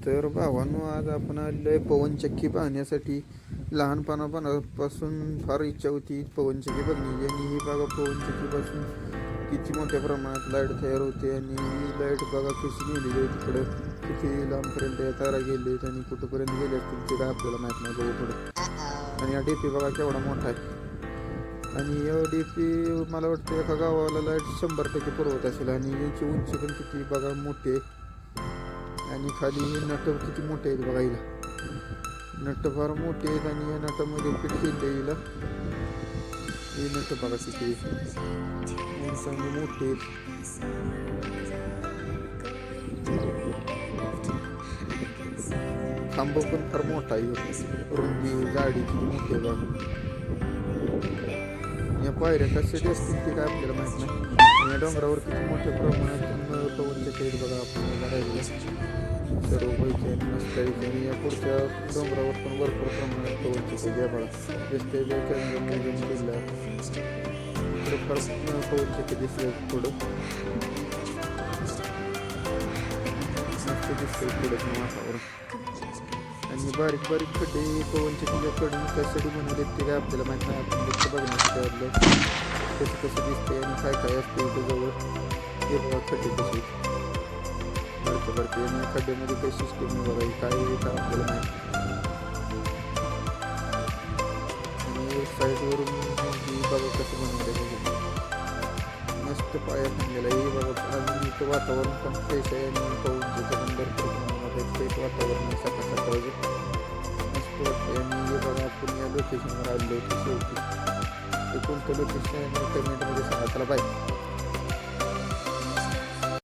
तर भावांनो, आज आपण आलेलो आहे पवनचक्की पाहण्यासाठी. लहानपणापासून फार इच्छा होती पवनचक्की बघण्याची. आणि ही बघा पवनचक्कीपासून किती मोठ्या प्रमाणात लाईट तयार होते. आणि ही लाईट बघा कशी नेलेली आहे तिकडं, किती लांबपर्यंत या तारा गेले आहेत आणि कुठंपर्यंत गेले असतील ते काय आपल्याला माहीत नाही बघू पुढं. आणि हा डीपी बघा केवढा मोठा आहे. आणि या डीपी मला वाटतं एका गावाला लाईट 100% पुरवत असेल. आणि याची उंची पण किती बघा मोठी आहे. आणि खाली नट किती मोठे आहेत बघा. हिला नट फार मोठे आहेत आणि या नटामध्ये फिट केले हिला. हे नट बघा किती उंचांनी मोठे आहेत. खांब पण फार मोठा आहे. रुंदी जाडी किती मोठी आहे बघा. या पायऱ्या कशासाठी असतील ते काय आपल्याला माहित नाही. या डोंगरावर किती मोठ्या प्रमाणात पवनचक्की आहेत बघा. आपल्याला राहिलेल्या सर्व पैसे नसतायचे. आणि या पुढच्या डोंगरावर पण भरपूर प्रमाणात पवनचक्की आहे बघा. दिसते दिसला फार पवनचक्की दिसले थोडं मस्त दिसतंय थोडं वातावरण. आणि बारीक बारीक खड्डे पवनचक्कीच्या कडून कशासाठी बनवलेत ते काय आपल्याला माहीत नाही. आपण फक्त बघण्यासाठी आलं कसं कसं दिसते आणि काय काय असते इथं जवळ. हे बघा खड्डे कसे भरते आणि खड्ड्यामध्ये काही सिस्टीम बघा काय येतं आपल्याला माहिती. आणि एक साईडवरून बघा कसं बनवलं मस्त पाया बनलेला आहे बघा. आणि इथं वातावरण पण फ्रेश आहे आणि पवनचक्की पण भरपूर प्रमाणात फ्रेश वातावरण आहे सकाळ सकाळचं मस्त वाटते. आणि हे बघा आपण या लोकेशनवर आलेलो होतो शेवटी. ते कोणतं लोकेशन कमेंटमध्ये सांगा. चला बाय.